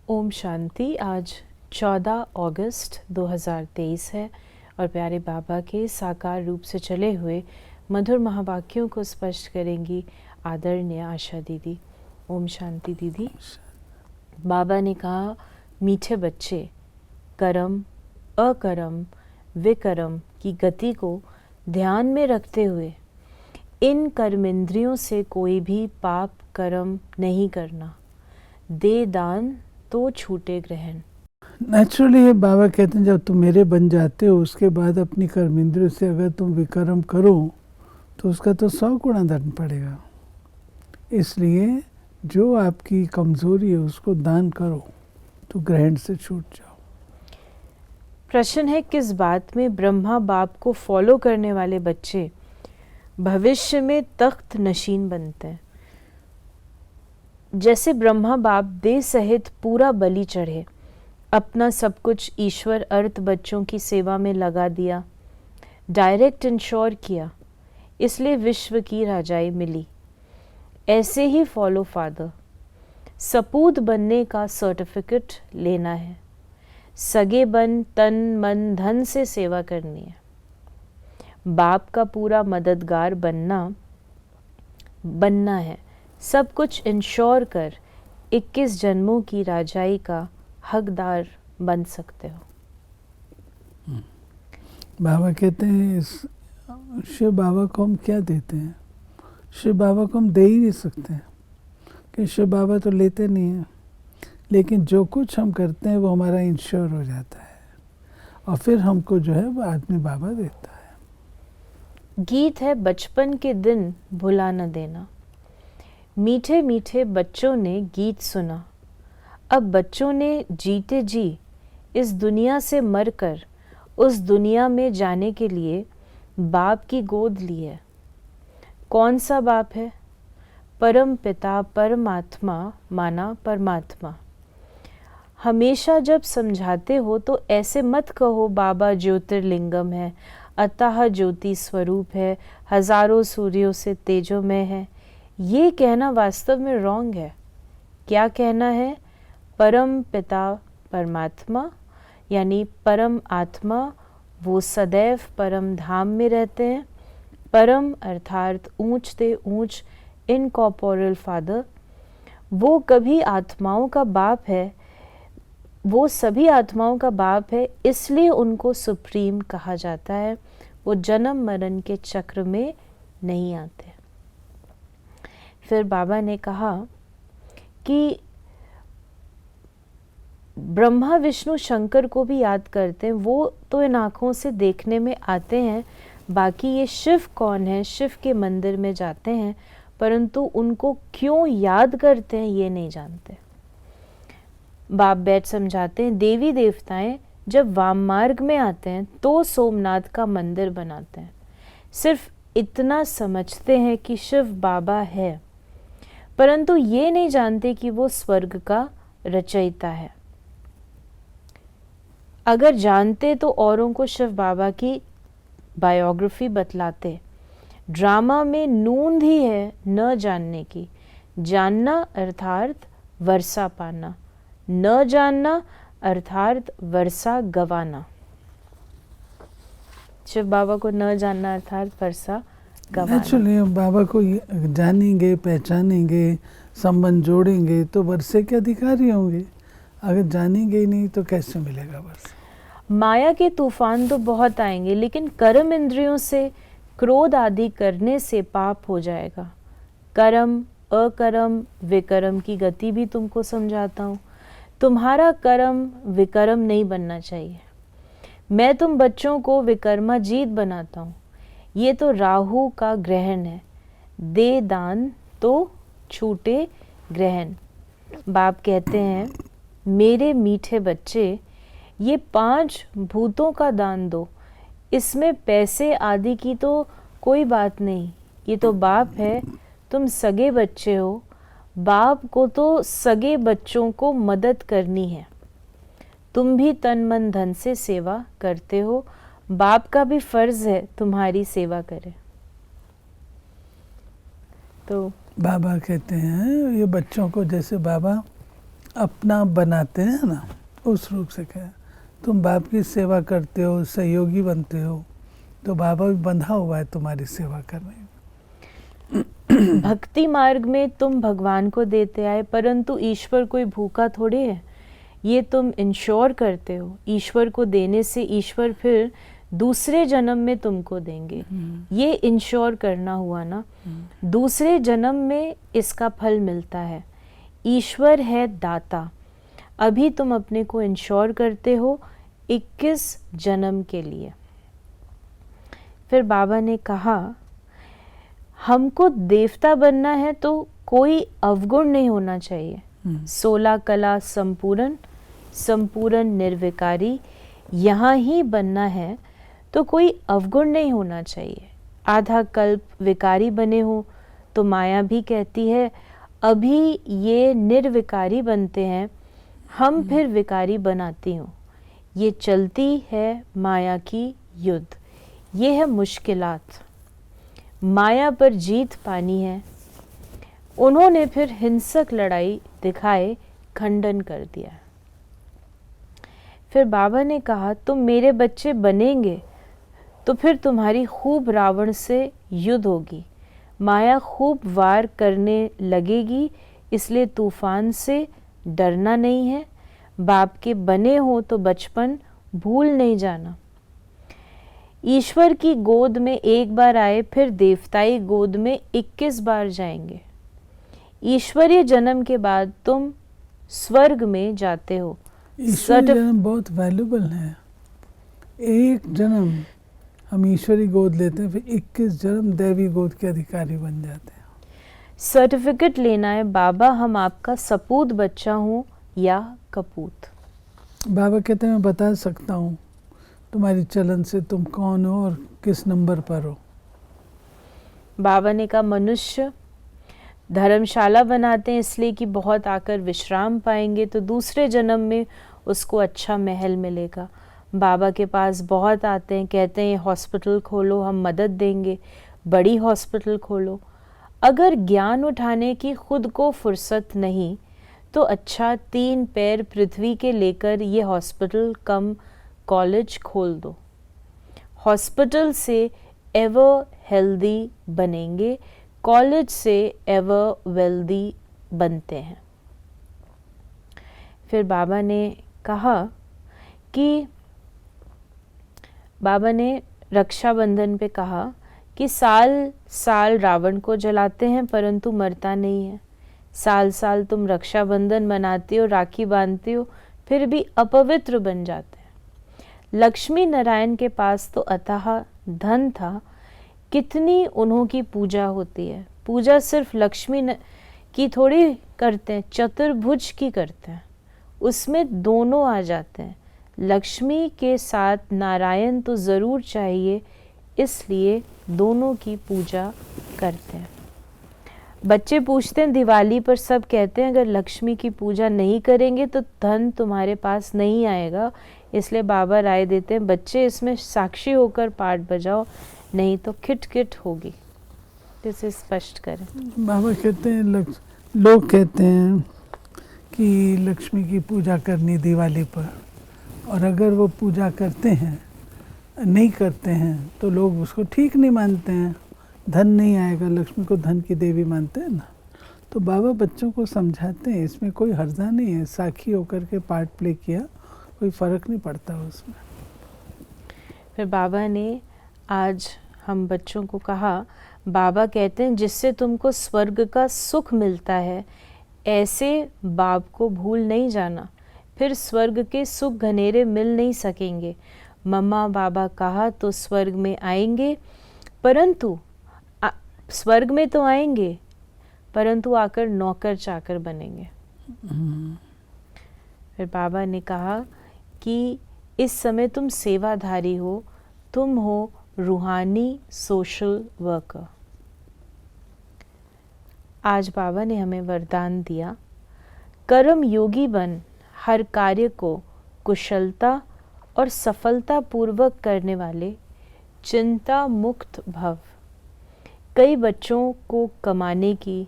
ओम शांति। आज 14 अगस्त 2023 है और प्यारे बाबा के साकार रूप से चले हुए मधुर महावाक्यों को स्पष्ट करेंगी आदरणीय आशा दीदी। ओम शांति दीदी। बाबा ने कहा, मीठे बच्चे, कर्म अकर्म विकर्म की गति को ध्यान में रखते हुए इन कर्मेंद्रियों से कोई भी पाप कर्म नहीं करना। दे दान तो छूटे ग्रहण। नेचुरली ये बाबा कहते हैं जब तुम मेरे बन जाते हो उसके बाद अपनी कर्मेंद्रियों से अगर तुम विकर्म करो तो उसका तो 100 गुना दंड पड़ेगा। इसलिए जो आपकी कमजोरी है उसको दान करो तो ग्रहण से छूट जाओ। प्रश्न है, किस बात में ब्रह्मा बाप को फॉलो करने वाले बच्चे भविष्य में तख्त नशीन बनते हैं? जैसे ब्रह्मा बाप देह सहित पूरा बलि चढ़े, अपना सब कुछ ईश्वर अर्थ बच्चों की सेवा में लगा दिया, डायरेक्ट इंश्योर किया, इसलिए विश्व की राजाई मिली। ऐसे ही फॉलो फादर, सपूत बनने का सर्टिफिकेट लेना है, सगे बन तन मन धन से सेवा करनी है, बाप का पूरा मददगार बनना है, सब कुछ इंश्योर कर 21 जन्मों की राजाई का हकदार बन सकते हो। बाबा कहते हैं शिव बाबा को हम क्या देते हैं? शिव बाबा को हम दे ही नहीं सकते कि शिव बाबा तो लेते नहीं हैं, लेकिन जो कुछ हम करते हैं वो हमारा इंश्योर हो जाता है और फिर हमको जो है वो आदमी बाबा देता है। गीत है, बचपन के दिन भुला न देना। मीठे मीठे बच्चों ने गीत सुना, अब बच्चों ने जीते जी इस दुनिया से मरकर उस दुनिया में जाने के लिए बाप की गोद ली है। कौन सा बाप है? परम पिता परमात्मा माना परमात्मा। हमेशा जब समझाते हो तो ऐसे मत कहो बाबा ज्योतिर्लिंगम है, अतः ज्योति स्वरूप है, हजारों सूर्यों से तेजोमय है। ये कहना वास्तव में रॉन्ग है। क्या कहना है? परम पिता परमात्मा यानी परम आत्मा, वो सदैव परम धाम में रहते हैं। परम अर्थात ऊंच से ऊंच इनकॉर्पोरल फादर, वो कभी आत्माओं का बाप है, वो सभी आत्माओं का बाप है, इसलिए उनको सुप्रीम कहा जाता है। वो जन्म मरण के चक्र में नहीं आते। फिर बाबा ने कहा कि ब्रह्मा विष्णु शंकर को भी याद करते हैं, वो तो इन आँखों से देखने में आते हैं, बाकी ये शिव कौन है, शिव के मंदिर में जाते हैं, परंतु उनको क्यों याद करते हैं ये नहीं जानते। बाप बैठ समझाते हैं, देवी देवताएं जब वाम मार्ग में आते हैं तो सोमनाथ का मंदिर बनाते हैं। सिर्फ इतना समझते हैं कि शिव बाबा है, परंतु ये नहीं जानते कि वो स्वर्ग का रचयिता है। अगर जानते तो औरों को शिव बाबा की बायोग्राफी बतलाते। ड्रामा में नूंद ही है न जानने की। जानना अर्थात वर्षा पाना, न जानना अर्थात वर्षा गवाना। शिव बाबा को न जानना अर्थात वर्षा गवाना। एक्चुअली बाबा को जानेंगे, पहचानेंगे, संबंध जोड़ेंगे तो वर्षे के अधिकारी होंगे। अगर जानेंगे ही नहीं तो कैसे मिलेगा वर्षा? माया के तूफान तो बहुत आएंगे, लेकिन कर्म इंद्रियों से क्रोध आदि करने से पाप हो जाएगा। कर्म अकर्म विकर्म की गति भी तुमको समझाता हूँ। तुम्हारा कर्म विकर्म नहीं बनना चाहिए। मैं तुम बच्चों को विकर्माजीत बनाता हूँ। ये तो राहु का ग्रहण है। दे दान तो छूटे ग्रहण। बाप कहते हैं, मेरे मीठे बच्चे, ये 5 भूतों का दान दो। इसमें पैसे आदि की तो कोई बात नहीं। ये तो बाप है, तुम सगे बच्चे हो। बाप को तो सगे बच्चों को मदद करनी है। तुम भी तन मन धन से सेवा करते हो, बाप का भी फर्ज है तुम्हारी सेवा करे। तो बाबा कहते हैं ये बच्चों को जैसे बाबा अपना बनाते हैं ना, उस रूप से कहा तुम बाप की सेवा करते हो, सहयोगी बनते हो, तो बाबा भी बंधा हुआ है तुम्हारी सेवा करने में। भक्ति मार्ग में तुम भगवान को देते आए, परंतु ईश्वर कोई भूखा थोड़ी है, ये तुम इंश्योर करते हो। ईश्वर को देने से ईश्वर फिर दूसरे जन्म में तुमको देंगे, ये इंश्योर करना हुआ ना। दूसरे जन्म में इसका फल मिलता है। ईश्वर है दाता, अभी तुम अपने को इंश्योर करते हो 21 जन्म के लिए। फिर बाबा ने कहा हमको देवता बनना है तो कोई अवगुण नहीं होना चाहिए। 16 कला संपूर्ण, संपूर्ण निर्विकारी, यहाँ ही बनना है तो कोई अवगुण नहीं होना चाहिए। आधा कल्प विकारी बने हो तो माया भी कहती है अभी ये निर्विकारी बनते हैं, हम फिर विकारी बनाती हूँ। ये चलती है माया की युद्ध, ये है मुश्किलात। माया पर जीत पानी है। उन्होंने फिर हिंसक लड़ाई दिखाए खंडन कर दिया। फिर बाबा ने कहा तुम मेरे बच्चे बनेंगे तो फिर तुम्हारी खूब रावण से युद्ध होगी, माया खूब वार करने लगेगी, इसलिए तूफान से डरना नहीं है। बाप के बने हो तो बचपन भूल नहीं जाना। ईश्वर की गोद में एक बार आए, फिर देवताई गोद में 21 बार जाएंगे। ईश्वरीय जन्म के बाद तुम स्वर्ग में जाते हो। ईश्वरी जन्म बहुत वैल्यूबल है। एक जन्म हम ईश्वरी गोद लेते हैं, फिर 21 जन्म दैवी गोद के अधिकारी बन जाते हैं। सर्टिफिकेट लेना है, बाबा हम आपका सपूत बच्चा हूँ या कपूत। बाबा कहते हैं मैं बता सकता हूँ तुम्हारी चलन से तुम कौन हो और किस नंबर पर हो। बाबा ने कहा मनुष्य धर्मशाला बनाते हैं इसलिए कि बहुत आकर विश्राम पाएंगे, तो दूसरे जन्म में उसको अच्छा महल मिलेगा। बाबा के पास बहुत आते हैं, कहते हैं हॉस्पिटल खोलो, हम मदद देंगे, बड़ी हॉस्पिटल खोलो। अगर ज्ञान उठाने की खुद को फुर्सत नहीं तो अच्छा 3 पैर पृथ्वी के लेकर ये हॉस्पिटल कम कॉलेज खोल दो। हॉस्पिटल से एवर हेल्दी बनेंगे, कॉलेज से एवर वेल्दी बनते हैं। फिर बाबा ने कहा कि बाबा ने रक्षाबंधन पे कहा कि साल साल रावण को जलाते हैं परंतु मरता नहीं है। साल साल तुम रक्षाबंधन मनाते हो, राखी बांधते हो, फिर भी अपवित्र बन जाते हैं। लक्ष्मी नारायण के पास तो अथाह धन था, कितनी उन्हों की पूजा होती है। पूजा सिर्फ लक्ष्मी की थोड़ी करते हैं, चतुर्भुज की करते हैं, उसमें दोनों आ जाते हैं। लक्ष्मी के साथ नारायण तो ज़रूर चाहिए, इसलिए दोनों की पूजा करते हैं। बच्चे पूछते हैं दिवाली पर, सब कहते हैं अगर लक्ष्मी की पूजा नहीं करेंगे तो धन तुम्हारे पास नहीं आएगा, इसलिए बाबा राय देते हैं बच्चे इसमें साक्षी होकर पाठ बजाओ, नहीं तो खिटखिट होगी। इसे स्पष्ट करें। बाबा कहते हैं लोग कहते हैं कि लक्ष्मी की पूजा करनी दिवाली पर, और अगर वो पूजा करते हैं नहीं करते हैं तो लोग उसको ठीक नहीं मानते हैं, धन नहीं आएगा। लक्ष्मी को धन की देवी मानते हैं ना। तो बाबा बच्चों को समझाते हैं इसमें कोई हर्जा नहीं है, साक्षी होकर के पार्ट प्ले किया, कोई फ़र्क नहीं पड़ता उसमें। फिर बाबा ने आज हम बच्चों को कहा, बाबा कहते हैं जिससे तुमको स्वर्ग का सुख मिलता है, ऐसे बाप को भूल नहीं जाना, फिर स्वर्ग के सुख घनेरे मिल नहीं सकेंगे। मम्मा बाबा कहा तो स्वर्ग में आएंगे, परंतु स्वर्ग में तो आएंगे परंतु आकर नौकर चाकर बनेंगे। फिर बाबा ने कहा कि इस समय तुम सेवाधारी हो, तुम हो रूहानी सोशल वर्कर। आज बाबा ने हमें वरदान दिया, कर्म योगी बन, हर कार्य को कुशलता और सफलता पूर्वक करने वाले चिंता मुक्त भव। कई बच्चों को कमाने की,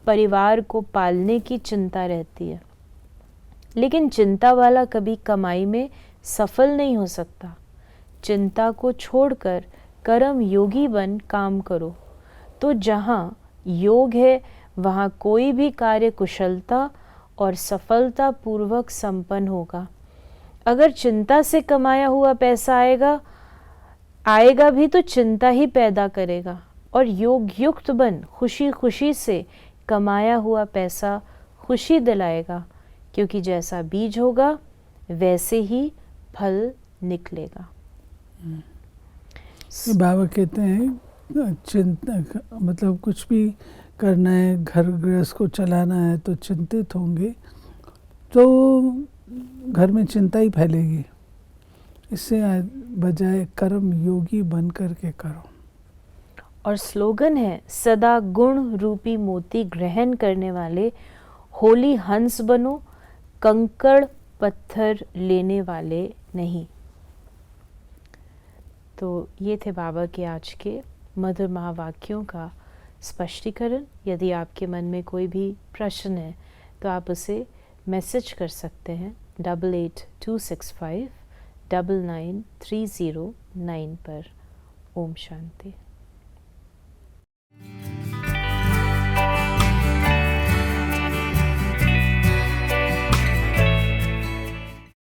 परिवार को पालने की चिंता रहती है, लेकिन चिंता वाला कभी कमाई में सफल नहीं हो सकता। चिंता को छोड़कर कर्म योगी बन काम करो, तो जहाँ योग है वहाँ कोई भी कार्य कुशलता और सफलता पूर्वक संपन्न होगा। अगर चिंता से कमाया हुआ पैसा आएगा भी तो चिंता ही पैदा करेगा, और योग युक्त बन खुशी खुशी से कमाया हुआ पैसा खुशी दिलाएगा, क्योंकि जैसा बीज होगा वैसे ही फल निकलेगा। बाबा कहते हैं चिंता मतलब कुछ भी करना है, घर गृहस्थ को चलाना है तो चिंतित होंगे तो घर में चिंता ही फैलेगी। इससे बजाय कर्म योगी बन करके करो। और स्लोगन है, सदा गुण रूपी मोती ग्रहण करने वाले होली हंस बनो, कंकड़ पत्थर लेने वाले नहीं। तो ये थे बाबा के आज के मधुर महावाक्यों का स्पष्टीकरण। यदि आपके मन में कोई भी प्रश्न है तो आप उसे मैसेज कर सकते हैं 8826599309 पर। ओम शांति।